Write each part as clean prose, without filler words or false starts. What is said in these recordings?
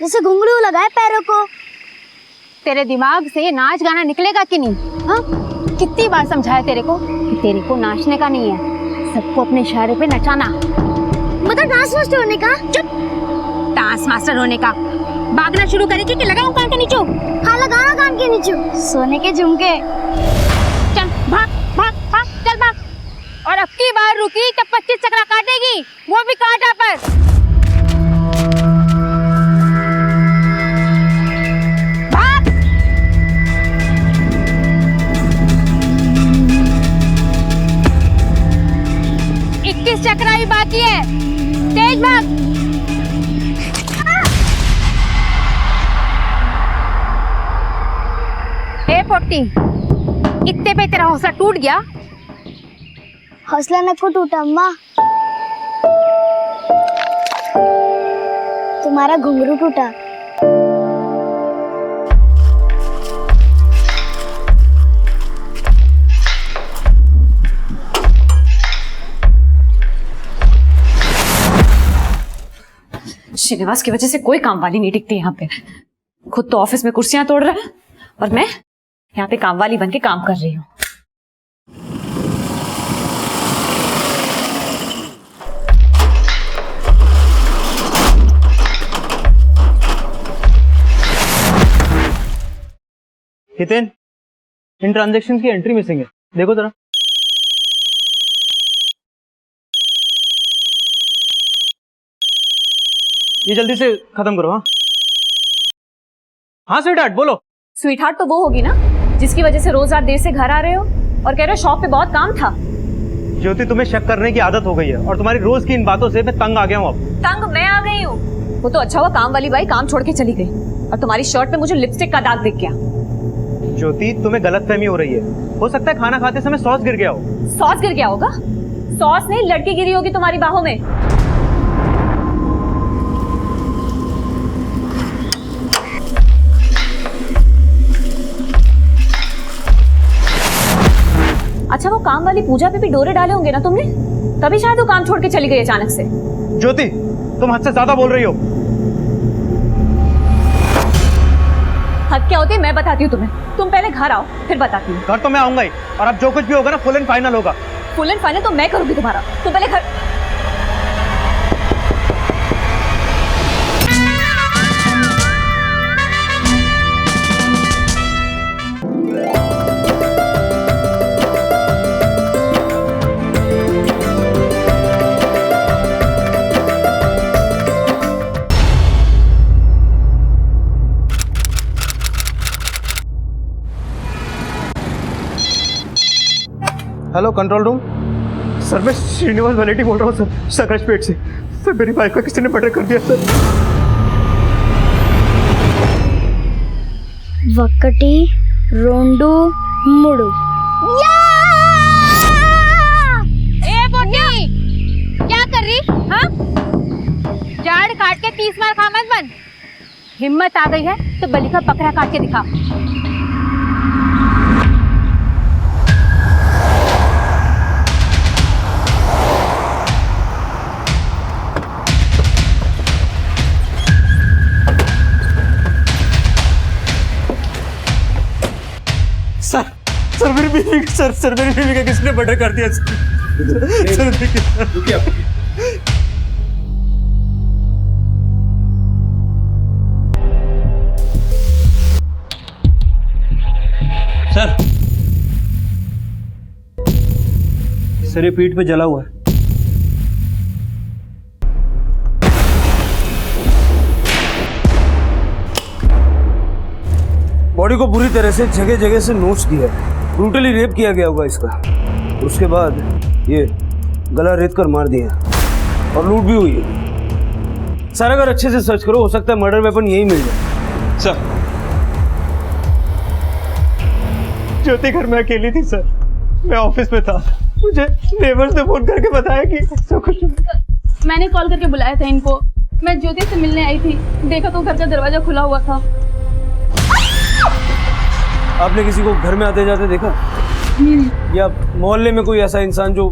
जैसे घुंघरू लगाए पैरों को। तेरे दिमाग से नाच गाना निकलेगा कि नहीं? हाँ, कितनी बार समझाया तेरे को कि तेरे को नाचने का नहीं है, सबको अपने इशारे पे नचाना। मतलब डांस मास्टर होने का? चुप, डांस मास्टर होने का। भागना शुरू करेगी कि लगाऊं कान के नीचे? हाँ, लगाना कान के नीचे। सोने के झुमके। चल भाग भाग भाग, चल भाग। और अब की बार रुकी तो 25 चक्रा काटेगी, वो भी कांटा पर। भाग। 21 चक्रा ही बाकी है, तेज भाग। ए पोटी, इतने पे तेरा हौसला टूट गया? हौसला न को टूटा अम्मा, तुम्हारा घुंघरू टूटा। श्रीनिवास की वजह से कोई काम वाली नहीं टिकती यहाँ पे। खुद तो ऑफिस में कुर्सियां तोड़ रहा है और मैं यहाँ पे काम वाली बन के काम कर रही हूँ। हितेन, इन ट्रांजैक्शन की एंट्री मिसिंग है, देखो जरा। ये जल्दी से खत्म करो। हाँ हाँ स्वीटहार्ट, बोलो। स्वीटहार्ट तो वो होगी ना जिसकी वजह से रोज रात देर से घर आ रहे हो और कह रहे हो शॉप पे बहुत काम था। ज्योति, तुम्हें शक करने की आदत हो गई है और तुम्हारी रोज की इन बातों से मैं तंग आ गया हूँ। अब तंग मैं आ गई हूँ? वो तो अच्छा हुआ काम वाली बाई काम छोड़ के चली गई और तुम्हारी शर्ट पे मुझे लिपस्टिक का दाग दिख गया। ज्योति, तुम्हें गलतफहमी हो रही है। हो सकता है खाना खाते समय सॉस गिर गया हो। सॉस गिर गया होगा? सॉस नहीं, लड़की गिरी होगी तुम्हारी बाहों में। अच्छा, वो काम वाली पूजा पे भी डोरे डाले होंगे ना तुमने, तभी शायद वो काम छोड़ के चली गई अचानक से। ज्योति, तुम हद से ज्यादा बोल रही हो। हद क्या होती है मैं बताती हूँ तुम्हें, तुम पहले घर आओ फिर बताती हूँ। घर तो मैं आऊंगा ही, और अब जो कुछ भी होगा ना फुल एंड फाइनल होगा। फुल एंड फाइनल तो मैं करूंगी तुम्हारा, तुम पहले घर। Hello control room. सर, मैं श्रीनिवास वलेटी बोल रहा हूँ सर, सकरजपेट से। सर, मेरी बाइक को किसी ने मर्डर कर दिया सर। वक्कटी रोंडू मुड़ू। ए बोटी, क्या कर रही? हाँ, झाड़ काट के 30 मार खा मत बन। हिम्मत आ गई है तो बलि का बकरा काट के दिखा। सर मेरी बीवी, सर मेरी बीवी का किसने मर्डर कर दिया सर? सर ये पीठ पे जला हुआ है। बॉडी को पूरी तरह से जगह जगह से नोच दिया है, ब्रूटली रेप किया गया होगा इसका। उसके बाद ये गला रेत कर मार दिया और लूट भी हुई है। सर अगर अच्छे से सर्च करो हो सकता है मर्डर वेपन यही मिल जाए। सर, ज्योति घर में अकेली थी सर, मैं ऑफिस में था। मुझे नेबर्स ने फोन करके बताया कि सब कुछ। मैंने कॉल करके बुलाया था इनको। मैं ज्योति से मिलने आई थी, देखा तो घर का दरवाजा खुला हुआ था। आपने किसी को घर में आते जाते देखा या मोहल्ले में कोई ऐसा इंसान जो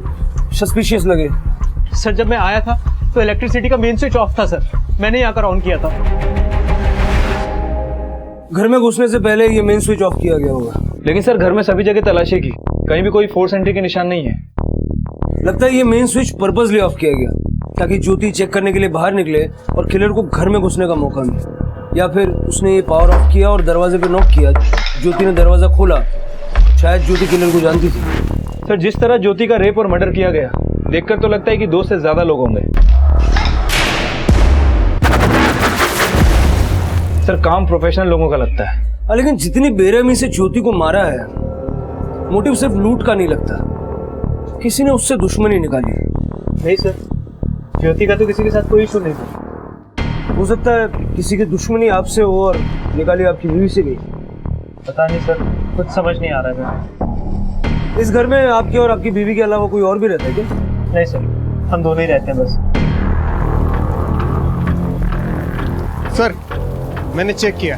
सस्पिशियस लगे? सर जब मैं आया था तो इलेक्ट्रिसिटी का मेन स्विच ऑफ था सर, मैंने ही आकर ऑन किया था। घर में घुसने से पहले ये मेन स्विच ऑफ किया गया होगा। लेकिन सर घर में सभी जगह तलाशी की, कहीं भी कोई फोर्स एंट्री के निशान नहीं है। लगता है ये मेन स्विच पर्पसली ऑफ किया गया ताकि ज्योति चेक करने के लिए बाहर निकले और किलर को घर में घुसने का मौका मिले, या फिर उसने ये पावर ऑफ किया और दरवाजे पे नॉक किया। ज्योति ने दरवाजा खोला, शायद ज्योति किलर को जानती थी। सर जिस तरह ज्योति का रेप और मर्डर किया गया देखकर तो लगता है कि 2 से ज्यादा लोग होंगे। सर काम प्रोफेशनल लोगों का लगता है। लेकिन जितनी बेरहमी से ज्योति को मारा है, मोटिव सिर्फ लूट का नहीं लगता, किसी ने उससे दुश्मनी निकाली। नहीं सर, ज्योति का तो किसी के साथ कोई इशू नहीं था। हो सकता है किसी की दुश्मनी आपसे हो और निकाली आपकी बीवी से गई। पता नहीं सर, कुछ समझ नहीं आ रहा है। इस घर में आपके और आपकी बीवी के अलावा कोई और भी रहता है क्या? नहीं सर, हम दोनों ही रहते हैं बस। सर मैंने चेक किया,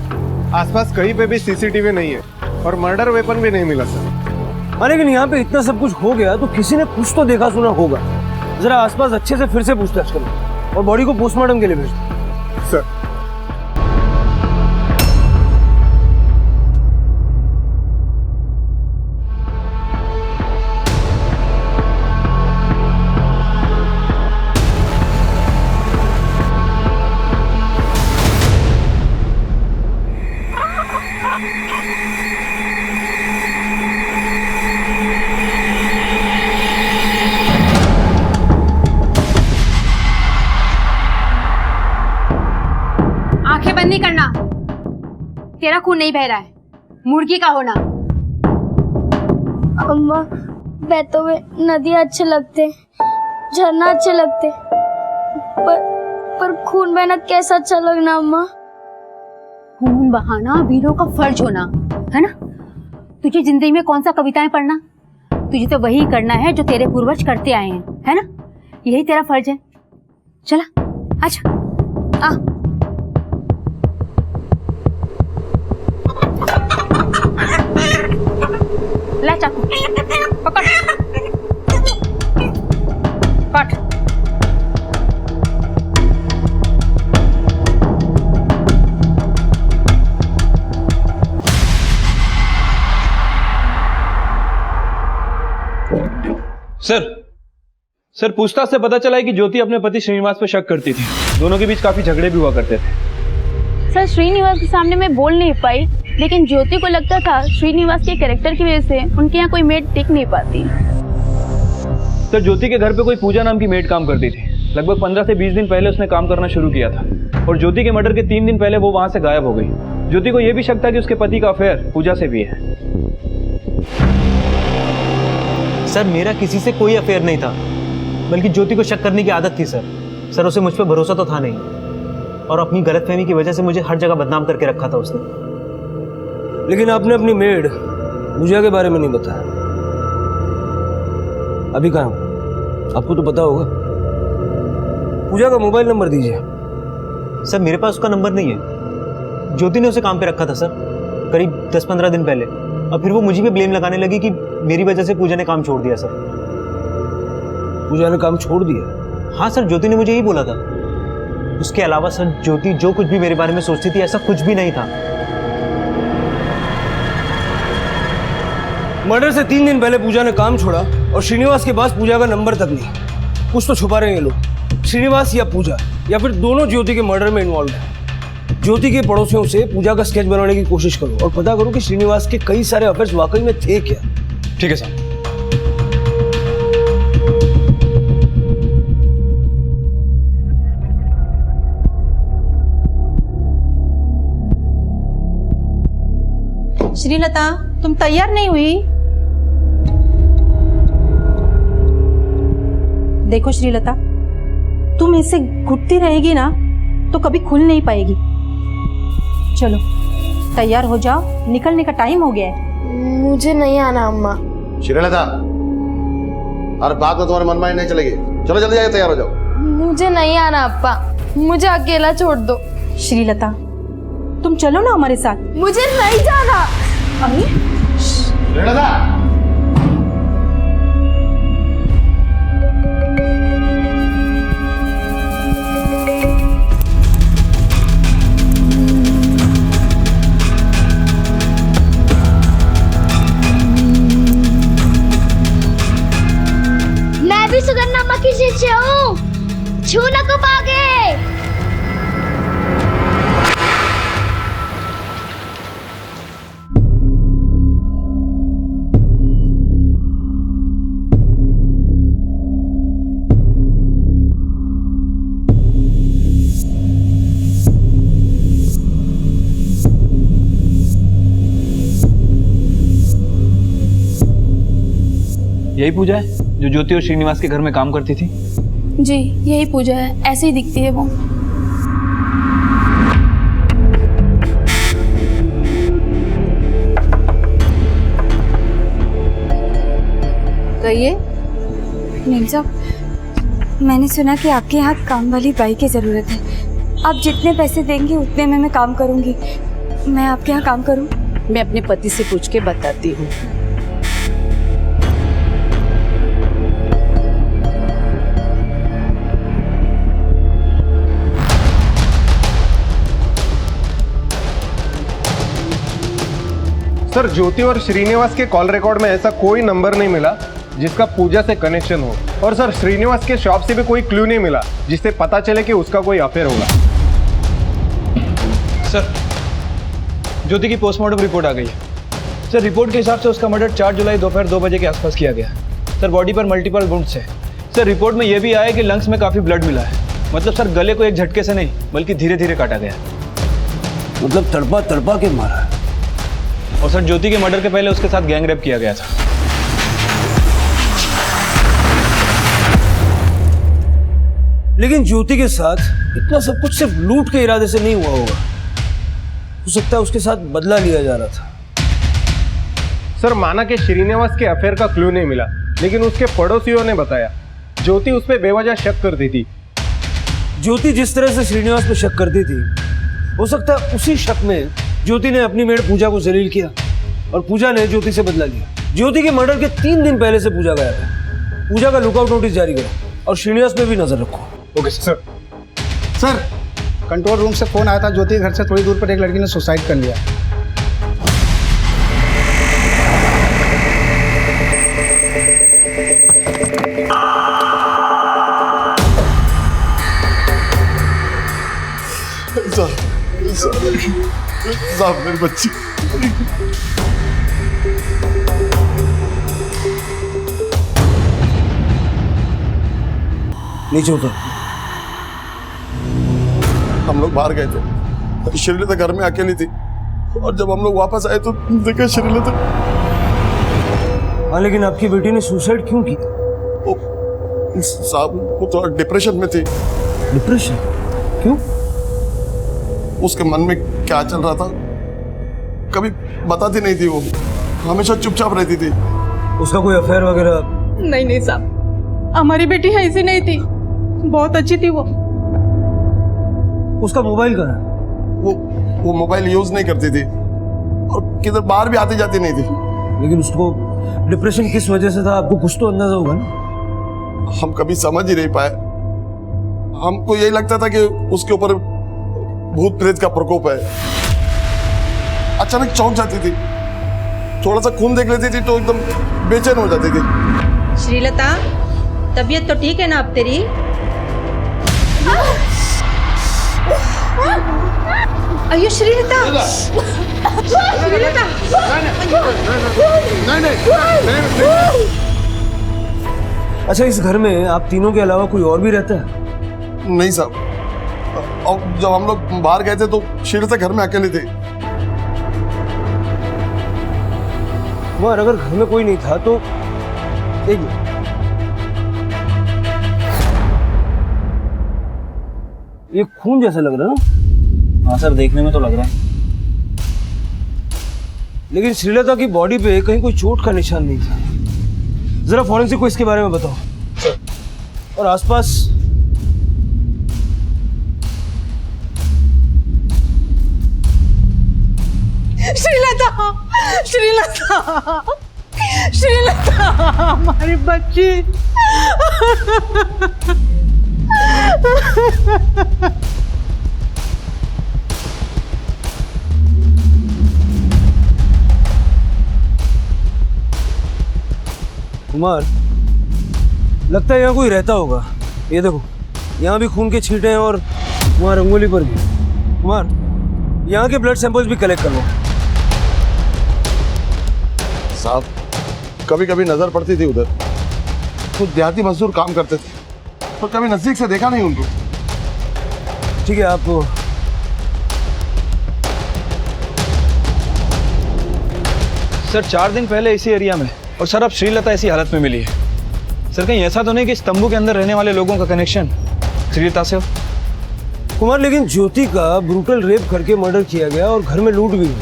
आसपास कहीं पे भी सीसीटीवी नहीं है और मर्डर वेपन भी नहीं मिला सर। लेकिन यहाँ पे इतना सब कुछ हो गया तो किसी ने कुछ तो देखा सुना होगा। जरा आसपास अच्छे से फिर से पूछताछ करो और बॉडी को पोस्टमार्टम के लिए भेज दो। सर आंखें बंद नहीं करना, तेरा खून नहीं बह रहा है, मुर्गी का होना। अम्मा बहते हुए नदियाँ अच्छे लगते, झरना अच्छे लगते, पर खून बहना कैसा अच्छा लगना अम्मा। खून बहाना वीरों का फर्ज होना है ना। तुझे जिंदगी में कौन सा कविताएं पढ़ना, तुझे तो वही करना है जो तेरे पूर्वज करते आए हैं, है ना। यही तेरा फर्ज है। चला अच्छा आ। ला चाकू पकड़, काट। सर पूछताछ से पता चला है कि ज्योति अपने पति श्रीनिवास पर शक करती थी। दोनों के बीच काफी झगड़े भी हुआ करते थे। सर श्रीनिवास के सामने मैं बोल नहीं पाई, लेकिन ज्योति को लगता था श्रीनिवास के कैरेक्टर की वजह से उनके यहाँ कोई मेड टिक नहीं पाती। सर ज्योति के घर पे कोई पूजा नाम की मेड काम करती थी। लगभग 15 से 20 दिन पहले उसने काम करना शुरू किया था और ज्योति के मर्डर के 3 दिन पहले वो वहां से गायब हो गई। ज्योति को यह भी शक था कि उसके पति का अफेयर पूजा से भी है। सर मेरा किसी से कोई अफेयर नहीं था, बल्कि ज्योति को शक करने की आदत थी सर उसे मुझ पर भरोसा तो था नहीं, और अपनी गलतफहमी की वजह से मुझे हर जगह बदनाम करके रखा था उसने। लेकिन आपने अपनी मेड पूजा के बारे में नहीं बताया। अभी कहाँ आपको तो पता होगा। पूजा का मोबाइल नंबर दीजिए। सर मेरे पास उसका नंबर नहीं है। ज्योति ने उसे काम पे रखा था सर, करीब 10-15 दिन पहले, और फिर वो मुझे भी ब्लेम लगाने लगी कि मेरी वजह से पूजा ने काम छोड़ दिया। सर पूजा ने काम छोड़ दिया? हाँ सर, ज्योति ने मुझे यही बोला था। उसके अलावा सर ज्योति जो कुछ भी मेरे बारे में सोचती थी ऐसा कुछ भी नहीं था। मर्डर से 3 दिन पहले पूजा ने काम छोड़ा और श्रीनिवास के पास पूजा का नंबर तक नहीं। कुछ तो छुपा रहे हैं ये लोग। श्रीनिवास या पूजा या फिर दोनों ज्योति के मर्डर में इन्वॉल्व है। ज्योति के पड़ोसियों से पूजा का स्केच बनाने की कोशिश करो और पता करो कि श्रीनिवास के कई सारे अफेयर्स वाकई में थे क्या। ठीक है सर। श्रीलता, तुम तैयार नहीं हुई? देखो श्रीलता, तुम ऐसे घुटती रहेगी ना तो कभी खुल नहीं पाएगी। चलो तैयार हो जाओ, निकलने का टाइम हो गया है। मुझे नहीं आना अम्मा। श्रीलता, और बात में तुम्हारे मनमानी नहीं चलेगी। चलो जल्दी जाके तैयार हो जाओ। मुझे नहीं आना अप्पा, मुझे अकेला छोड़ दो। श्रीलता, तुम चलो ना हमारे साथ। मुझे नहीं जाना। अरे श्रीलता, पीछे हूँ, छू नको पागे। यही पूजा है जो ज्योति और श्रीनिवास के घर में काम करती थी? जी यही पूजा है, ऐसे ही दिखती है वो। कहिए। नीम साहब, मैंने सुना कि आपके यहाँ काम वाली बाई की ज़रूरत है। आप जितने पैसे देंगे उतने में मैं काम करूँगी। मैं आपके यहाँ काम करूँ? मैं अपने पति से पूछ के बताती हूँ। सर, ज्योति और श्रीनिवास के कॉल रिकॉर्ड में ऐसा कोई नंबर नहीं मिला जिसका पूजा से कनेक्शन हो। और सर, श्रीनिवास के शॉप से भी कोई क्लू नहीं मिला जिससे पता चले कि उसका कोई अफेयर होगा। सर, ज्योति की पोस्टमार्टम रिपोर्ट आ गई है। सर, रिपोर्ट के हिसाब से उसका मर्डर 4 जुलाई दोपहर 2 बजे के आसपास किया गया। सर, बॉडी पर मल्टीपल वुंड्स है। सर, रिपोर्ट में यह भी आया कि लंग्स में काफ़ी ब्लड मिला है। मतलब सर, गले को एक झटके से नहीं बल्कि धीरे धीरे काटा गया। मतलब तड़पा तड़पा के मारा। और सर, ज्योति के मर्डर के पहले उसके साथ गैंग रेप किया गया था। लेकिन ज्योति के साथ इतना सब कुछ सिर्फ लूट के इरादे से नहीं हुआ होगा। हो सकता है उसके साथ बदला लिया जा रहा था। सर, माना कि श्रीनिवास के अफेयर का क्लू नहीं मिला, लेकिन उसके पड़ोसियों ने बताया ज्योति उस पर बेवजह शक करती थी। ज्योति जिस तरह से श्रीनिवास पे शक करती थी, हो सकता है उसी शक में ज्योति ने अपनी मेड पूजा को जलील किया और पूजा ने ज्योति से बदला लिया। ज्योति के मर्डर के 3 दिन पहले से पूजा गया था। पूजा का लुकआउट नोटिस जारी करो और श्रीनिवास पे भी नजर रखो। Okay sir. Sir, control room से फोन आया था, ज्योति के घर से थोड़ी दूर पर एक लड़की ने सुसाइड कर लिया। साहब, मेरी बच्ची। नीचे उतर। हम लोग बाहर गए थे, श्रीलता घर में अकेली थी और जब हम लोग वापस आए तो देखा श्रीलता। हाँ, लेकिन आपकी बेटी ने सुसाइड क्यों की? साहब, वो थोड़ा डिप्रेशन में थी। डिप्रेशन? क्यों? उसके मन में क्या चल रहा था कभी बताती नहीं थी। वो हमेशा चुपचाप रहती थी। उसका कोई अफेयर वगैरह? नहीं साहब, हमारी बेटी ऐसी नहीं थी, बहुत अच्छी थी वो। उसका मोबाइल कहाँ है? वो मोबाइल यूज नहीं करती थी और किधर बाहर भी आती जाती नहीं थी। लेकिन उसको डिप्रेशन किस वजह से था, आपको कुछ तो अंदाजा होगा ना? हम कभी समझ ही नहीं पाए। हमको यही लगता था कि उसके ऊपर भूत प्रेत का प्रकोप है। अचानक चौंक जाती थी, थोड़ा सा खून देख लेती थी तो एकदम बेचैन हो जाती थी। श्रीलता, तबीयत तो ठीक है ना अब तेरी? अयो श्रीलता, अच्छा, इस घर में आप तीनों के अलावा कोई और भी रहता है? नहीं साहब, और जब हम लोग बाहर गए थे तो श्रीलता घर में अकेली थी। कुमार, अगर घर में कोई नहीं था तो एक मिनट। ये खून जैसा लग रहा है ना? हाँ सर, देखने में तो लग रहा है। लेकिन श्रीलता की बॉडी पे कहीं कोई चोट का निशान नहीं था। जरा फॉरेंसिक को इसके बारे में बताओ। और आसपास श्रीलता, श्रीलता, श्रीलता, हमारी बच्ची। कुमार, लगता है यहाँ कोई रहता होगा। ये देखो, यहाँ भी खून के छींटे हैं और वहाँ रंगोली पर भी। कुमार, यहाँ के ब्लड सैंपल्स भी कलेक्ट करवा। साहब, कभी कभी नजर पड़ती थी उधर, तो देहाती मजदूर काम करते थे, पर कभी नजदीक से देखा नहीं उनको। ठीक है, आप सर 4 दिन पहले इसी एरिया में, और सर अब श्रीलता ऐसी हालत में मिली है। सर कहीं ऐसा तो नहीं कि इस तंबू के अंदर रहने वाले लोगों का कनेक्शन श्रीलता से हो? कुमार, लेकिन ज्योति का ब्रूटल रेप करके मर्डर किया गया और घर में लूट भी हुई,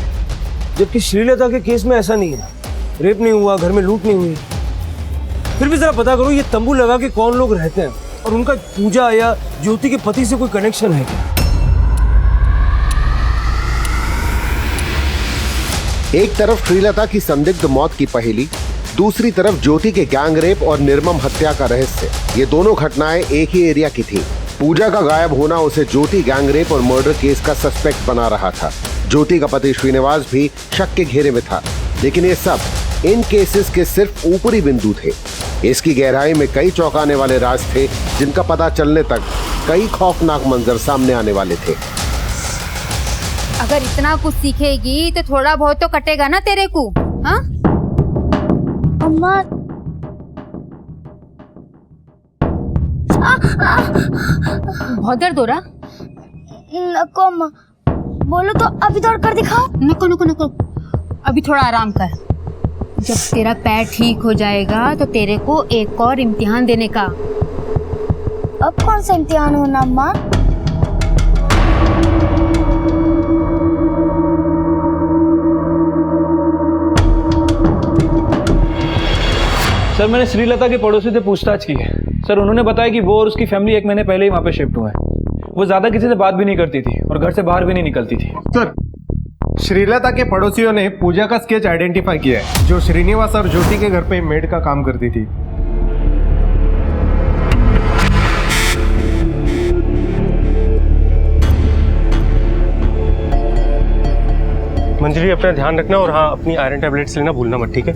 जबकि श्रीलता के केस में ऐसा नहीं है। रेप नहीं हुआ, घर में लूट नहीं हुई। फिर भी जरा पता करो, ये तंबू लगा के कौन लोग रहते हैं और उनका पूजा या ज्योति के पति से कोई कनेक्शन है क्या? एक तरफ श्रीलता की संदिग्ध मौत की पहेली, दूसरी तरफ ज्योति के गैंग रेप और निर्मम हत्या का रहस्य। ये दोनों घटनाएं एक ही एरिया की थी। पूजा का गायब होना उसे ज्योति गैंग रेप और मर्डर केस का सस्पेक्ट बना रहा था। ज्योति का पति श्रीनिवास भी शक के घेरे में था, लेकिन ये सब इन केसेस के सिर्फ ऊपरी बिंदु थे। इसकी गहराई में कई चौंकाने वाले राज थे, जिनका पता चलने तक कई खौफनाक मंजर सामने आने वाले थे। अगर इतना कुछ सीखेगी तो थोड़ा बहुत तो कटेगा ना तेरे को, हाँ? अम्मा, बहुत दर्द हो रहा? नको अम्मा, बोलो तो अभी दौड़ कर दिखाओ। नको नको नको, अभी थोड़ा आराम कर। जब तेरा पैर ठीक हो जाएगा तो तेरे को एक और इम्तिहान देने का। अब कौन सा इम्तिहान होना अम्मा? सर मैंने श्रीलता के पड़ोसी से पूछताछ की है। सर उन्होंने बताया कि वो और उसकी फैमिली 1 महीने पहले ही वहाँ पे शिफ्ट हुए हैं। वो ज्यादा किसी से बात भी नहीं करती थी और घर से बाहर भी नहीं निकलती थी। सर, श्रीलता के पड़ोसियों ने पूजा का स्केच आइडेंटिफाई किया है, जो श्रीनिवास और ज्योति के घर पे मेड का काम करती थी। मंजरी, अपना ध्यान रखना और हाँ, अपनी आयरन टैबलेट्स लेना भूलना मत, ठीक है?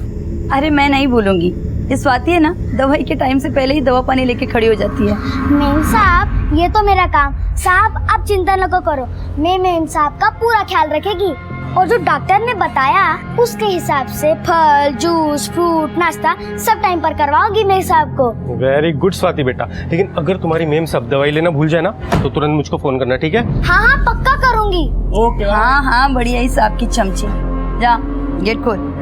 अरे मैं नहीं भूलूंगी। ये स्वाति है ना, दवाई के टाइम से पहले ही दवा पानी लेके खड़ी हो जाती है। मेम साहब, ये तो मेरा काम। साहब आप चिंता न करो, मैं मेम साहब का पूरा ख्याल रखेगी। और जो डॉक्टर ने बताया उसके हिसाब से फल, जूस, फ्रूट, नाश्ता सब टाइम पर करवाओगी मेम साहब को। वेरी गुड स्वाति बेटा, लेकिन अगर तुम्हारी मेम साहब दवाई लेना भूल जाए ना तो तुरंत मुझको फोन करना, ठीक है? हाँ हाँ पक्का करूँगी। ओके। हाँ हाँ, बढ़िया ही साहब की चमची। जा, गेट खोल।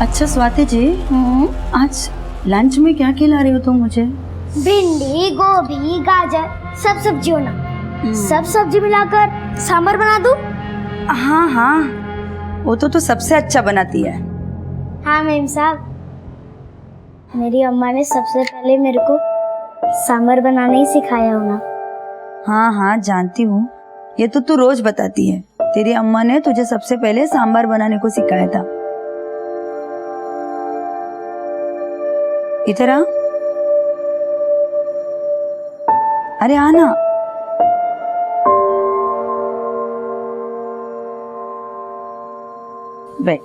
अच्छा स्वाति जी, आज लंच में क्या खिला रही हो तुम मुझे? भिंडी, गोभी, गाजर, सब सब्जी होना। सब सब्जी मिलाकर सांभर बना दूं? हाँ हाँ, वो तो सबसे अच्छा बनाती है। हाँ मेम साहब, मेरी अम्मा ने सबसे पहले मेरे को सांभर बनाना ही सिखाया होना। हाँ हाँ जानती हूँ, ये तो तू रोज बताती है। तेरी अम्मा ने तुझे सबसे पहले सांभर बनाने को सिखाया था। इधर आ। अरे आना। बैठ।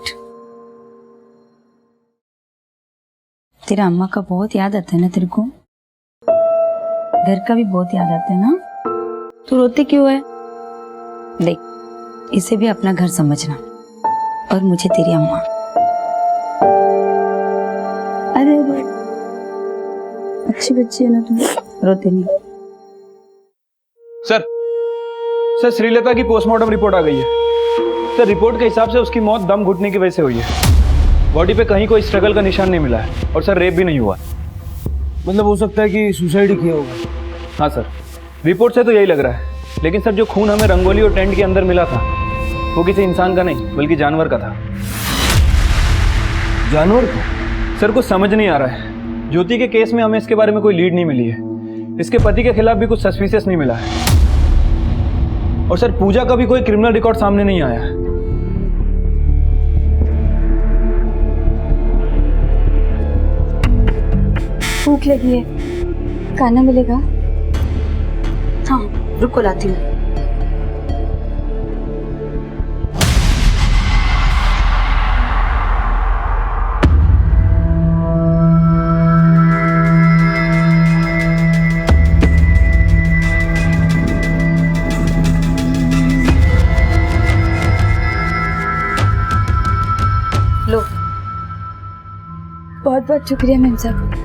तेरा अम्मा का बहुत याद आता है ना तेरे को? घर का भी बहुत याद आता है ना? तू रोती क्यों है? देख, इसे भी अपना घर समझना, और मुझे तेरी अम्मा। अरे अच्छी बच्ची है ना तुम, रोते नहीं। सर श्रीलता की पोस्टमार्टम रिपोर्ट आ गई है। सर रिपोर्ट के हिसाब से उसकी मौत दम घुटने की वजह से हुई है। बॉडी पे कहीं कोई स्ट्रगल का निशान नहीं मिला है, और सर रेप भी नहीं हुआ। मतलब हो सकता है कि सुसाइड ही किया होगा। हाँ सर, रिपोर्ट से तो यही लग रहा है। लेकिन सर जो खून हमें रंगोली और टेंट के अंदर मिला था वो किसी इंसान का नहीं बल्कि जानवर का था। जानवर का? सर कुछ समझ नहीं आ रहा है। ज्योति के केस में हमें इसके बारे में कोई लीड नहीं मिली है। इसके पति के खिलाफ भी कुछ सस्पिशियस नहीं मिला है, और सर पूजा का भी कोई क्रिमिनल रिकॉर्ड सामने नहीं आया है। भूख लगी है, खाना मिलेगा? हाँ रुको लाती हूँ। लो। बहुत बहुत शुक्रिया मैम साहब,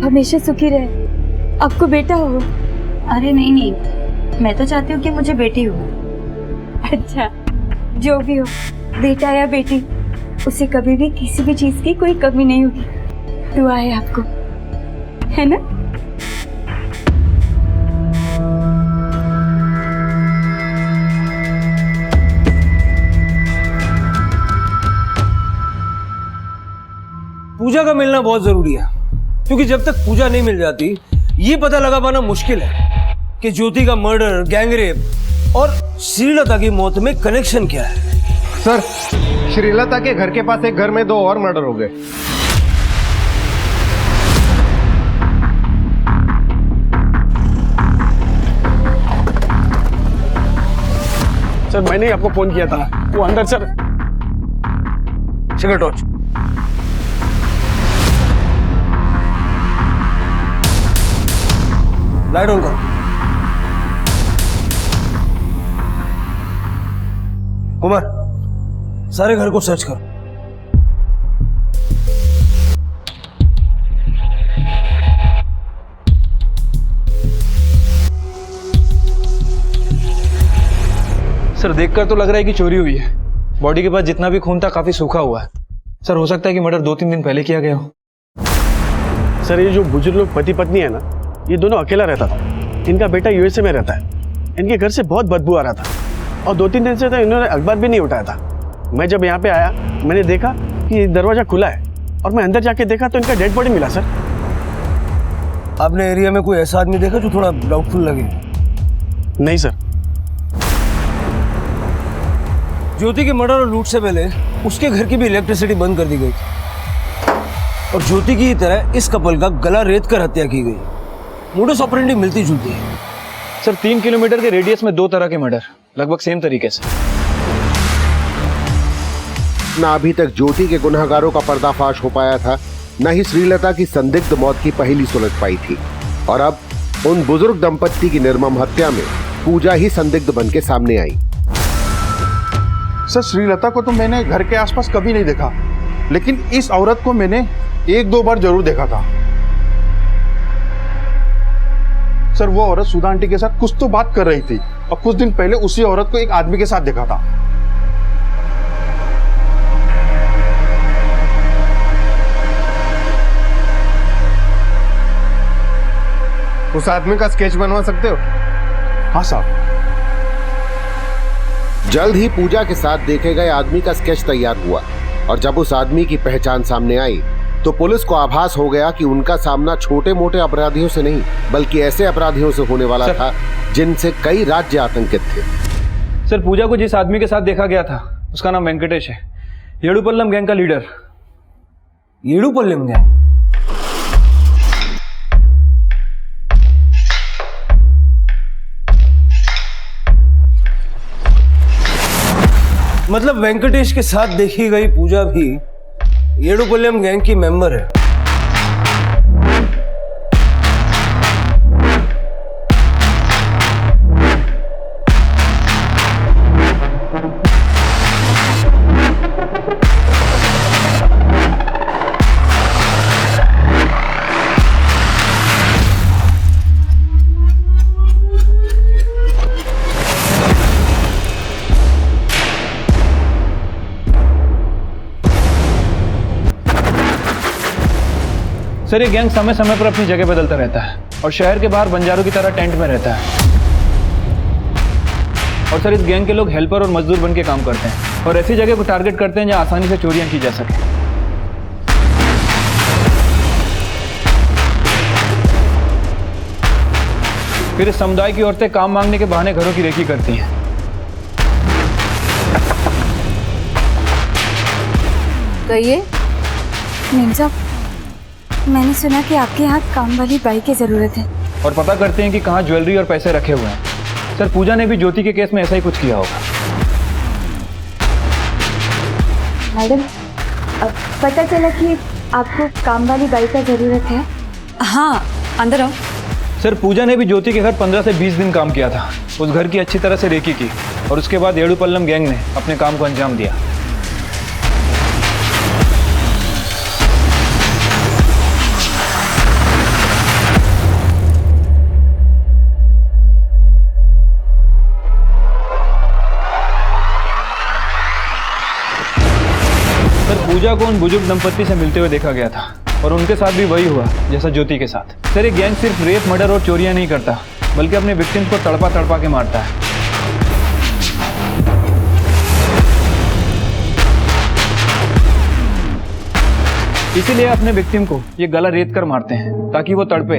हमेशा सुखी रहे, आपको बेटा हो। अरे नहीं नहीं, मैं तो चाहती हूँ कि मुझे बेटी हो। अच्छा, जो भी हो, बेटा या बेटी, उसे कभी भी किसी भी चीज की कोई कमी नहीं होगी। दुआ है आपको, है ना? पूजा का मिलना बहुत जरूरी है, क्योंकि जब तक पूजा नहीं मिल जाती ये पता लगा पाना मुश्किल है कि ज्योति का मर्डर, गैंगरेप और श्रीलता की मौत में कनेक्शन क्या है। सर, श्रीलता के घर के पास एक घर में 2 और मर्डर हो गए। सर मैंने ही आपको फोन किया था, वो अंदर sir. Cigarette torch. Light on करो। कुमार, सारे घर को सर्च करो। सर देखकर तो लग रहा है कि चोरी हुई है। बॉडी के पास जितना भी खून था काफी सूखा हुआ है। सर हो सकता है कि मर्डर 2-3 दिन पहले किया गया हो। सर ये जो बुजुर्ग लोग पति पत्नी है ना, ये दोनों अकेला रहता था। इनका बेटा यूएसए में रहता है। इनके घर से बहुत बदबू आ रहा था और 2-3 दिन से तो इन्होंने अखबार भी नहीं उठाया था। मैं जब यहाँ पे आया, मैंने देखा कि दरवाजा खुला है और मैं अंदर जाके देखा तो इनका डेड बॉडी मिला। सर आपने एरिया में कोई ऐसा आदमी देखा जो थोड़ा डाउटफुल लगे? नहीं सर। ज्योति के मर्डर और लूट से पहले उसके घर की भी इलेक्ट्रिसिटी बंद कर दी गई और ज्योति की तरह इस कपल का गला रेत कर हत्या की गई। मोडस ऑपरेंडी मिलती जुलती है। सर 3 किलोमीटर के रेडियस में 2 तरह के मर्डर, लगभग सेम तरीके से। न अभी तक ज्योति के गुनहगारों का पर्दाफाश हो पाया था, न ही श्रीलता की संदिग्ध मौत की पहेली सुलझ पाई थी, और अब उन बुजुर्ग दंपत्ति की निर्मम हत्या में पूजा ही संदिग्ध बन के सामने आई। सर श्रीलता को तो मैंने घर के आसपास कभी नहीं देखा, लेकिन इस औरत को मैंने 1-2 बार जरूर देखा था। सर वो औरत सुधा आंटी के साथ कुछ तो बात कर रही थी और कुछ दिन पहले उसी औरत को एक आदमी के साथ देखा था। उस आदमी का स्केच बनवा सकते हो? हाँ साहब। जल्द ही पूजा के साथ देखे गए आदमी का स्केच तैयार हुआ, और जब उस आदमी की पहचान सामने आई तो पुलिस को आभास हो गया कि उनका सामना छोटे मोटे अपराधियों से नहीं, बल्कि ऐसे अपराधियों से होने वाला था जिनसे कई राज्य आतंकित थे। सर पूजा को जिस आदमी के साथ देखा गया था उसका नाम वेंकटेश है, येडुपल्लम गैंग का लीडर। येडुपल्लम गैंग? मतलब वेंकटेश के साथ देखी गई पूजा भी येडुपल्लम गैंग की मेंबर है। सर ये गैंग समय समय पर अपनी जगह बदलता रहता है और शहर के बाहर बंजारों की तरह टेंट में रहता है। और सर इस गैंग के लोग हेल्पर और मजदूर बन के काम करते हैं और ऐसी जगह को टारगेट करते हैं जहां आसानी से चोरियां की जा सके। फिर इस समुदाय की औरतें काम मांगने के बहाने घरों की रेकी करती हैं। कहिए नीम साहब। मैंने सुना कि आपके यहाँ काम वाली बाई की जरूरत है। और पता करते हैं कि कहाँ ज्वेलरी और पैसे रखे हुए हैं। सर पूजा ने भी ज्योति के केस में ऐसा ही कुछ किया होगा। मैडम, अब पता चला कि आपको काम वाली बाई का जरूरत है। हाँ, अंदर आओ। सर पूजा ने भी ज्योति के घर 15 से 20 दिन काम किया था। उस घर की अच्छी तरह से रेकी की और उसके बाद येडुपल्लम गैंग ने अपने काम को अंजाम दिया। पूजा को उन बुजुर्ग दंपत्ति से मिलते हुए देखा गया था और उनके साथ भी वही हुआ जैसा ज्योति के साथ। सर ये गैंग सिर्फ रेप, मर्डर और चोरियां नहीं करता बल्कि अपने विक्टिम्स को तड़पा तड़पा के मारता है। इसीलिए अपने विक्टिम को ये गला रेत कर मारते हैं ताकि वो तड़पे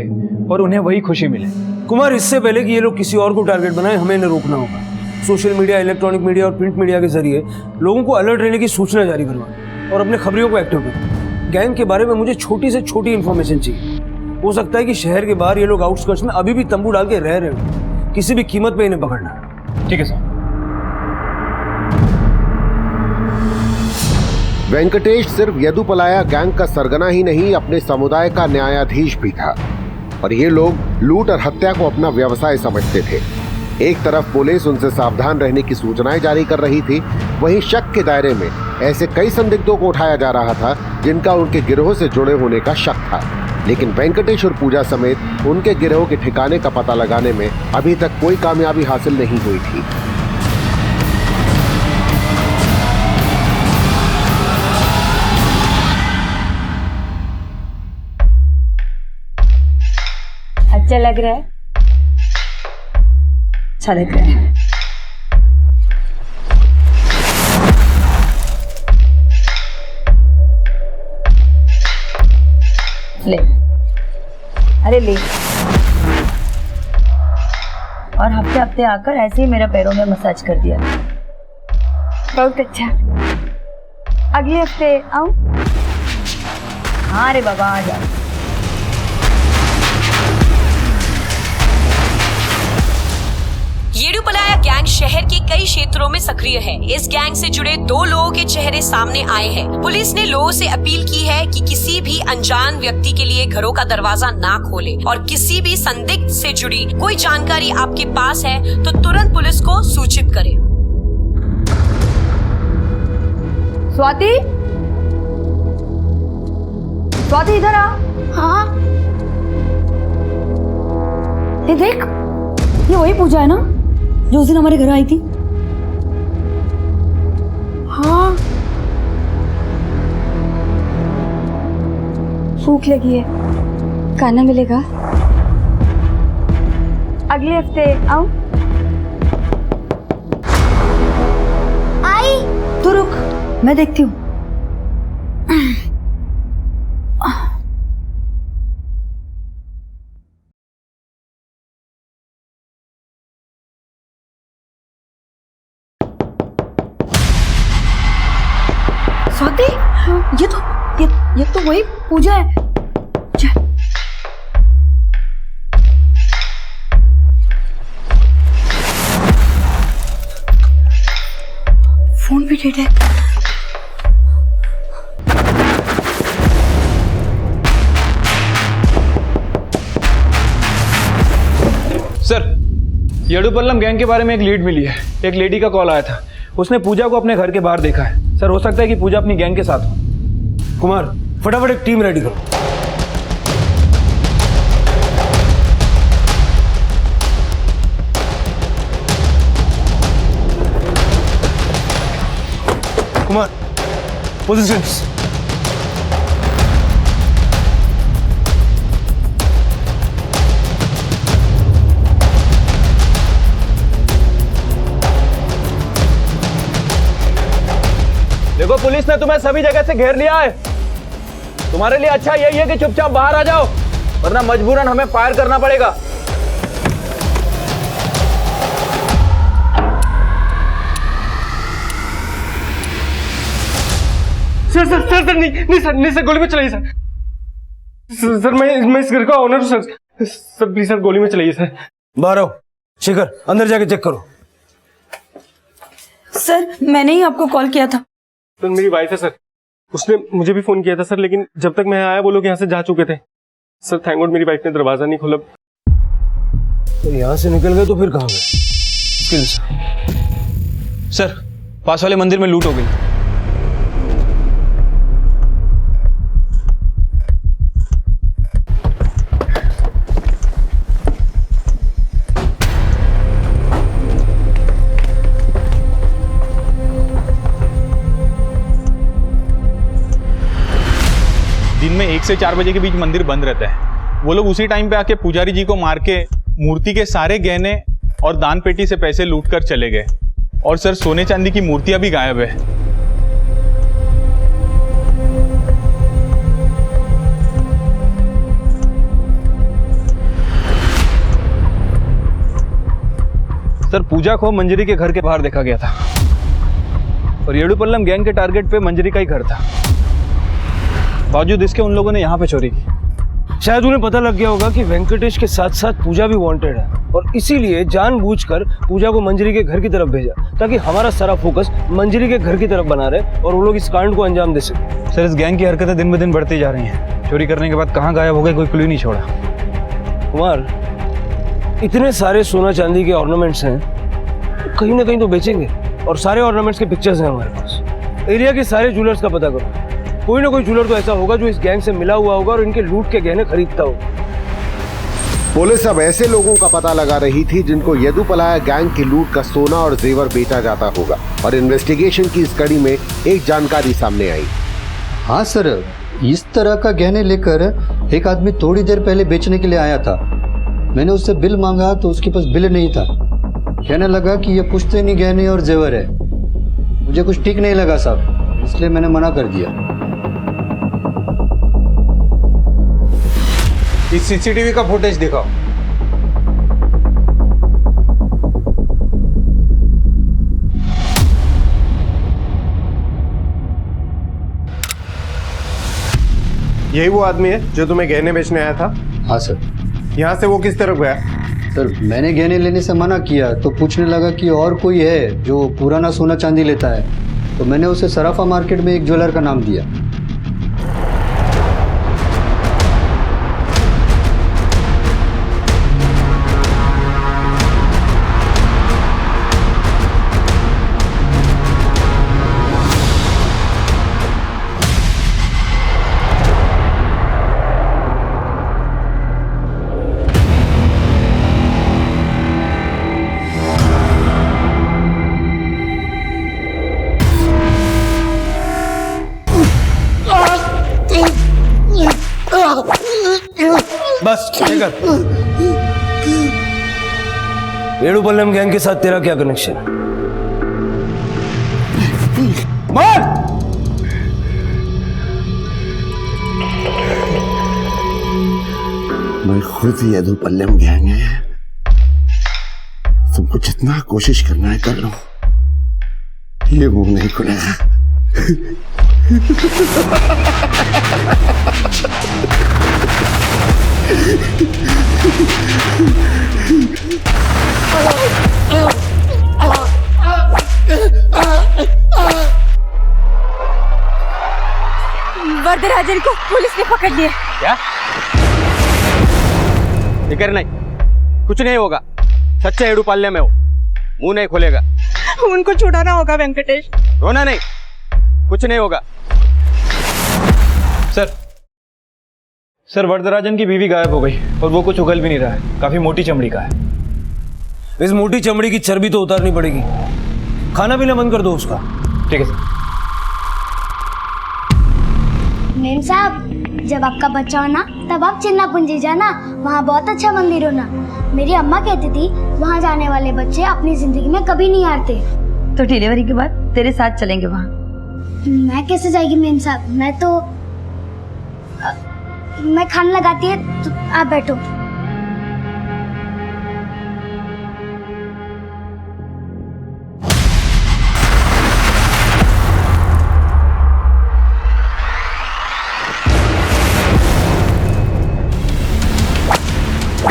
और उन्हें वही खुशी मिले। कुमार, इससे पहले कि ये लोग किसी और को टारगेट बनाए, हमें इन्हें रोकना होगा। सोशल मीडिया, इलेक्ट्रॉनिक मीडिया और प्रिंट मीडिया के जरिए लोगों को अलर्ट रहने की सूचना जारी करवाएं और अपने खबरियों को एक्टिव करें। गैंग के बारे में मुझे छोटी से छोटी इन्फॉर्मेशन चाहिए। हो सकता है कि शहर के बाहर ये लोग आउटस्कर्ट्स में अभी भी तंबू डाल के रह रहे हो। किसी भी कीमत पे इन्हें पकड़ना है। ठीक है सर। वेंकटेश सिर्फ यदुपलाया गैंग का सरगना ही नहीं, अपने समुदाय का न्यायाधीश भी था और ये लोग लूट और हत्या को अपना व्यवसाय समझते थे। एक तरफ पुलिस उनसे सावधान रहने की सूचनाएं जारी कर रही थी, वहीं शक के दायरे में ऐसे कई संदिग्धों को उठाया जा रहा था जिनका उनके गिरोह से जुड़े होने का शक था। लेकिन वेंकटेश और पूजा समेत उनके गिरोह के ठिकाने का पता लगाने में अभी तक कोई कामयाबी हासिल नहीं हुई थी। अच्छा लग रहा है? अच्छा लग रहा है। ले, अरे ले। और हफ्ते हफ्ते आकर ऐसे ही मेरा पैरों में मसाज कर दिया। बहुत अच्छा। अगले हफ्ते आऊं? हाँ रे बाबा, आ जा। येडुपलाया गैंग शहर के कई क्षेत्रों में सक्रिय है। इस गैंग से जुड़े 2 लोगों के चेहरे सामने आए हैं। पुलिस ने लोगों से अपील की है कि किसी भी अनजान व्यक्ति के लिए घरों का दरवाजा ना खोले और किसी भी संदिग्ध से जुड़ी कोई जानकारी आपके पास है तो तुरंत पुलिस को सूचित करें। स्वाति, स्वाति इधर आ। हाँ, ये देख, ये वही पूजा है ना जो उस दिन हमारे घर आई थी? हाँ, भूख लगी है, खाना मिलेगा? अगले हफ्ते आऊं? आई, तू रुक, मैं देखती हूँ। स्वाति, ये तो वही पूजा है। फोन भी डेड है। सर, येडुपल्लम गैंग के बारे में एक लीड मिली है। एक लेडी का कॉल आया था, उसने पूजा को अपने घर के बाहर देखा है। सर हो सकता है कि पूजा अपनी गैंग के साथ हो। कुमार, फटाफट एक टीम रेडी करो। कुमार, पोजीशंस। देखो, पुलिस ने तुम्हें सभी जगह से घेर लिया है। तुम्हारे लिए अच्छा यही है कि चुपचाप बाहर आ जाओ, वरना मजबूरन हमें फायर करना पड़ेगा। सर नहीं सर, गोली में चलाई सर। सर मैं इस घर का ओनर हूँ सर प्लीज सर गोली में चलाइए सर। बाहर आओ शिखर, अंदर जाके चेक करो। सर मैंने ही आपको कॉल किया था। सर मेरी वाइफ है सर, उसने मुझे भी फोन किया था सर, लेकिन जब तक मैं आया वो लोग यहाँ से जा चुके थे सर। थैंक गॉड मेरी वाइफ ने दरवाजा नहीं खोला। तो यहाँ से निकल गए तो फिर कहाँ गए? सर पास वाले मंदिर में लूट हो गई। दिन में 1 से 4 बजे के बीच मंदिर बंद रहता है। वो लोग उसी टाइम पे आके पुजारी जी को मार के मूर्ति के सारे गहने और दान पेटी से पैसे लूट कर चले गए। और सर सोने चांदी की मूर्तियां भी गायब है। सर पूजा को मंजरी के घर के बाहर देखा गया था और येडुपल्लम गैंग के टारगेट पे मंजरी का ही घर था। बावजूद इसके उन लोगों ने यहाँ पे चोरी की। शायद उन्हें पता लग गया होगा कि वेंकटेश के साथ साथ पूजा भी वांटेड है और इसीलिए जानबूझकर पूजा को मंजरी के घर की तरफ भेजा ताकि हमारा सारा फोकस मंजरी के घर की तरफ बना रहे और वो लोग इस कांड को अंजाम दे सके। सर इस गैंग की हरकतें दिन ब दिन बढ़ती जा रही हैं। चोरी करने के बाद कहाँ गायब हो गए कोई क्लू नहीं छोड़ा। कुमार, इतने सारे सोना चांदी के ऑर्नामेंट्स हैं, कहीं ना कहीं तो बेचेंगे और सारे ऑर्नामेंट्स के पिक्चर्स हैं हमारे पास। एरिया के सारे ज्वेलर्स का पता करो, कोई ना कोई ज्वेलर तो ऐसा होगा जो इस गैंग से मिला हुआ होगा और इनके लूट के गहने खरीदता होगा। पुलिस अब ऐसे लोगों का पता लगा रही थी जिनको येदुपलाया गैंग की लूट का सोना और जेवर बेचा जाता होगा और इन्वेस्टिगेशन की इस कड़ी में एक जानकारी सामने आई। हाँ सर, इस तरह का गहने लेकर एक आदमी थोड़ी देर पहले बेचने के लिए आया था। मैंने उससे बिल मांगा तो उसके पास बिल नहीं था। कहने लगा कि ये पुश्तैनी गहने और जेवर है। मुझे कुछ ठीक नहीं लगा साहब, इसलिए मैंने मना कर दिया। इस सीसीटीवी का फुटेज दिखाओ। यही वो आदमी है जो तुम्हें गहने बेचने आया था? हाँ सर। यहाँ से वो किस तरफ गया? सर मैंने गहने लेने से मना किया तो पूछने लगा कि और कोई है जो पुराना सोना चांदी लेता है, तो मैंने उसे सराफा मार्केट में एक ज्वेलर का नाम दिया। बस शेखर, येडुपल्लम गैंग के साथ तेरा क्या कनेक्शन? मार! मैं खुद येदुपल्लम गैंग है। तुमको जितना कोशिश करना है कर लो, ये मुंह नहीं खुलेगा। वरदराजन को पुलिस ने पकड़ लिया। क्या? फिक्र नहीं, कुछ नहीं होगा। सच्चे येडुपल्लम में हो, मुंह नहीं खोलेगा। उनको छुड़ाना होगा वेंकटेश। रोना नहीं, कुछ नहीं होगा। सर वरदराजन की बीवी गायब हो गई और वो कुछ उगल भी नहीं रहा है। काफी मोटी चमड़ी का है। इस मोटी चमड़ी की चर्बी तो उतारनी पड़ेगी। खाना पीना बंद कर दो उसका। ठीक है सर। मेम साहब, जब आपका बच्चा हो ना तब आप चिन्ना पुंजी जाना, वहाँ बहुत अच्छा मंदिर हो ना। मेरी अम्मा कहती थी वहाँ जाने वाले बच्चे अपनी जिंदगी में कभी नहीं हारते। तो डिलीवरी के बाद तेरे साथ चलेंगे वहाँ। मैं कैसे जाएगी मेम साहब? मैं खाना लगाती है तो आप बैठो।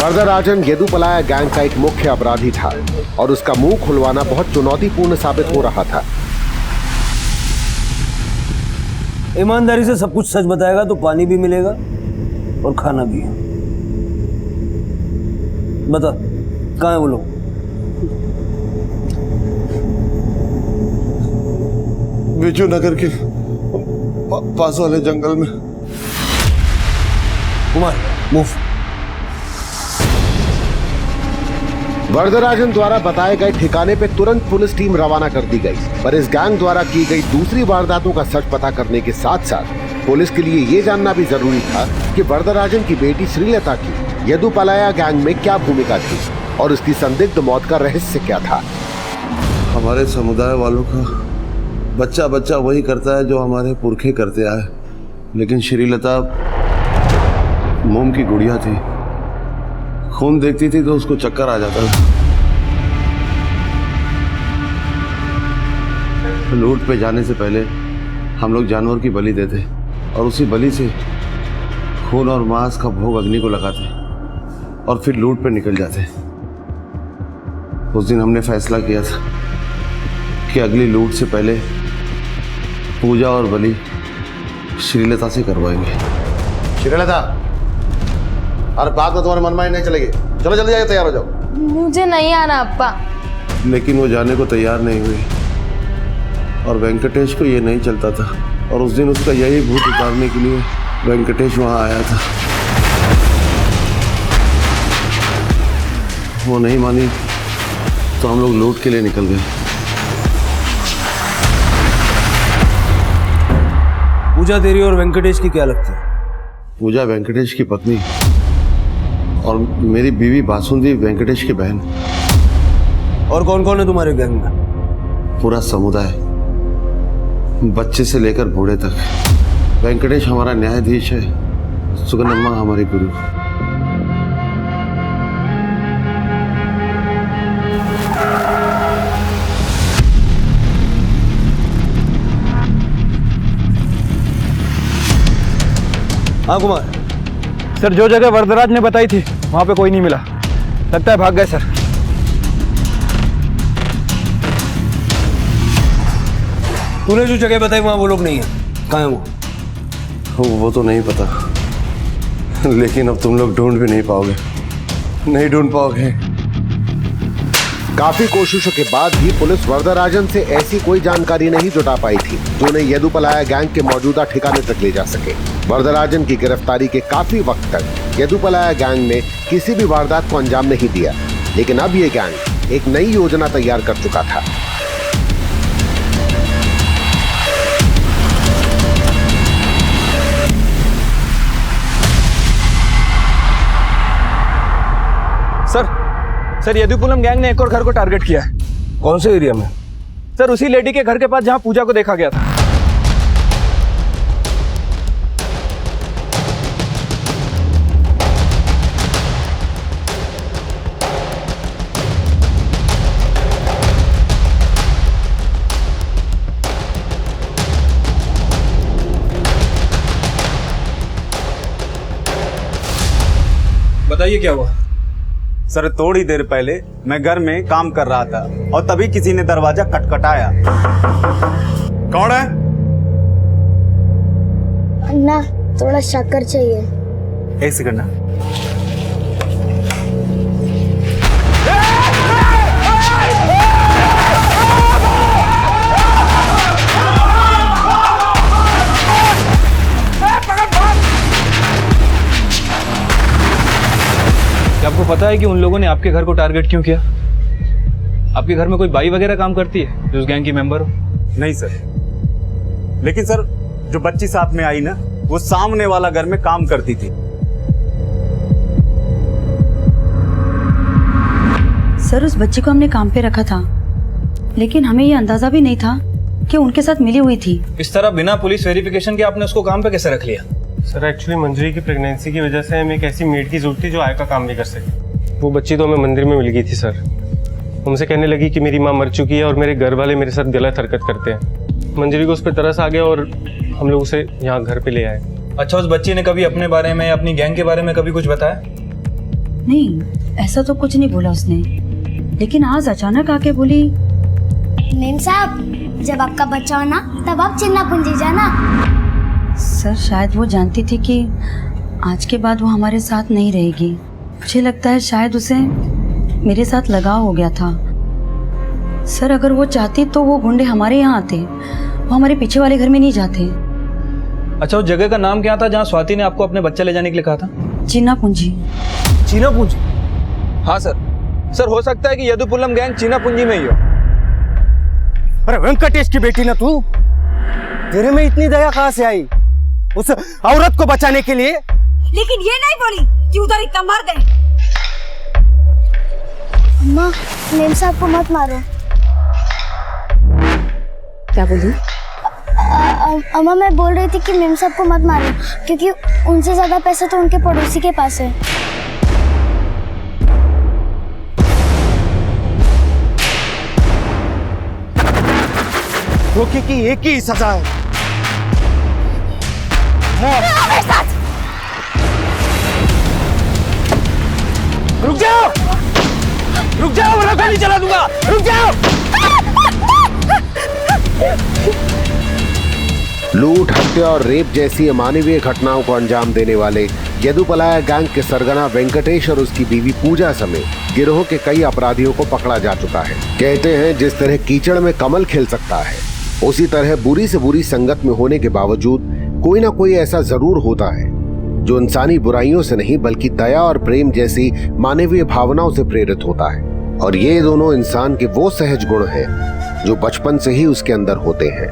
वरदराजन येदुपलाया गैंग का एक मुख्य अपराधी था और उसका मुंह खुलवाना बहुत चुनौतीपूर्ण साबित हो रहा था। ईमानदारी से सब कुछ सच बताएगा तो पानी भी मिलेगा और खाना भी। बता कहाँ है वो लोग? विजू नगर के पास वाले जंगल में। कुमार मूव। वरदराजन द्वारा बताए गए ठिकाने पे तुरंत पुलिस टीम रवाना कर दी गई, पर इस गैंग द्वारा की गई दूसरी वारदातों का सच पता करने के साथ साथ पुलिस के लिए ये जानना भी जरूरी था कि वरदराजन की बेटी श्रीलता की येदुपलाया गैंग में क्या भूमिका थी और उसकी संदिग्ध मौत का रहस्य क्या था। हमारे समुदाय वालों का बच्चा बच्चा वही करता है जो हमारे पुरखे करते आए, लेकिन श्रीलता मोम की गुड़िया थी। खून देखती थी तो उसको चक्कर आ जाता था। लूट पे जाने से पहले हम लोग जानवर की बलि देते और उसी बलि से खून और मांस का भोग अग्नि को लगाते और फिर लूट पे निकल जाते। उस दिन हमने फैसला किया था कि अगली लूट से पहले पूजा और बलि श्रीलता से करवाएंगे। श्रीलता, और बात में तुम्हारे मनमानी नहीं चलेगी। चलो जल्दी जाके तैयार हो जाओ। मुझे नहीं आना अप्पा। लेकिन वो जाने को तैयार नहीं हुई और वेंकटेश को ये नहीं चलता था और उस दिन उसका यही भूत उतारने के लिए वेंकटेश वहां आया था। वो नहीं मानी तो हम लोग लूट के लिए निकल गए। पूजा तेरी और वेंकटेश की क्या लगती है? पूजा वेंकटेश की पत्नी और मेरी बीवी बासुंदी वेंकटेश की बहन। और कौन कौन है तुम्हारे गैंग में? पूरा समुदाय, बच्चे से लेकर बूढ़े तक। वेंकटेश हमारा न्यायाधीश है, सुगंधम्मा हमारी गुरु। हाँ कुमार। सर, जो जगह वरदराज ने बताई थी वहां पे कोई नहीं मिला, लगता है भाग गए सर। तूने जो जगह बताई वहां वो लोग नहीं है, कहाँ है वो तो नहीं पता, लेकिन अब तुम लोग ढूंढ भी नहीं पाओगे, नहीं ढूंढ पाओगे। काफी कोशिशों के बाद भी पुलिस वरदराजन से ऐसी कोई जानकारी नहीं जुटा पाई थी जो उन्हें येदुपलाया गैंग के मौजूदा ठिकाने तक ले जा सके। वरदराजन की गिरफ्तारी के काफी वक्त तक येदुपलाया गैंग ने किसी भी वारदात को अंजाम नहीं दिया, लेकिन अब ये गैंग एक नई योजना तैयार कर चुका था। सर, येदुपुलम गैंग ने एक और घर को टारगेट किया है। कौन से एरिया में? सर, उसी लेडी के घर के पास जहां पूजा को देखा गया था। बताइए क्या हुआ? सर, थोड़ी देर पहले मैं घर में काम कर रहा था और तभी किसी ने दरवाजा खटखटाया। कौन है? अन्ना, थोड़ा शक्कर चाहिए। एक सेकंड ना। आपको पता है कि उन लोगों ने आपके घर को टारगेट क्यों किया? आपके घर में कोई बाई वगैरह काम करती है जो उस गैंग की मेंबर हो? नहीं सर, लेकिन सर जो बच्ची साथ में आई ना, वो सामने वाला घर में काम करती थी। सर, उस बच्ची को हमने काम पे रखा था, लेकिन हमें ये अंदाजा भी नहीं था कि उनके साथ मिली हुई थी। इस तरह बिना पुलिस वेरिफिकेशन के आपने उसको काम पे कैसे रख लिया? सर, एक्चुअली मंजरी की प्रेगनेंसी की वजह से हमें एक ऐसी मेड की जरूरत थी जो आय का काम भी कर सके। वो बच्ची तो हमें मंदिर में मिल गई थी सर। उनसे कहने लगी कि मेरी माँ मर चुकी है और मेरे घर वाले मेरे साथ गलत हरकत करते हैं। मंजरी को उस पर तरस आ गया और हम लोग उसे यहाँ घर पे ले आए। अच्छा, उस बच्ची ने कभी अपने बारे में, अपनी गैंग के बारे में कभी कुछ बताया? नहीं, ऐसा तो कुछ नहीं बोला उसने, लेकिन आज अचानक आके बोली। मेम साहब, जब आपका बच्चा हो ना तब आप चिन्ना पूंजी जाना। सर शायद वो जानती थी कि आज के बाद वो हमारे साथ नहीं रहेगी। मुझे लगता है शायद उसे मेरे साथ लगाव हो गया था। सर अगर वो चाहती तो वो गुंडे हमारे यहाँ आते, वो हमारे पीछे वाले घर में नहीं जाते। अच्छा, उस जगह का नाम क्या था जहाँ स्वाति ने आपको अपने बच्चा ले जाने के लिए कहा था? चीना पूंजी। चीना पूंजी? हाँ सर हो सकता है कि यदुपुलम गैंग चीना पूंजी में ही हो। अरे वेंकटेश की बेटी ना तू, तेरे में इतनी दया कहाँ से आई उस औरत को बचाने के लिए? लेकिन ये नहीं बोली कि उधर इतना मर्द है। अम्मा, मेम साहब को मत मारो। क्या बोली? अम्मा मैं बोल रही थी कि मेम साहब को मत मारो, क्योंकि उनसे ज्यादा पैसा तो उनके पड़ोसी के पास है। धोखे की एक ही सजा है, मौत। रुक जाओ वरना गोली चला दूंगा। रुक जाओ। लूट, हत्या और रेप जैसी अमानवीय घटनाओं को अंजाम देने वाले यदुपलाया गैंग के सरगना वेंकटेश और उसकी बीवी पूजा समेत गिरोह के कई अपराधियों को पकड़ा जा चुका है। कहते हैं जिस तरह कीचड़ में कमल खिल सकता है, उसी तरह बुरी से बुरी संगत में होने के बावजूद कोई ना कोई ऐसा जरूर होता है जो इंसानी बुराइयों से नहीं बल्कि दया और प्रेम जैसी मानवीय भावनाओं से प्रेरित होता है। और ये दोनों इंसान के वो सहज गुण हैं जो बचपन से ही उसके अंदर होते हैं।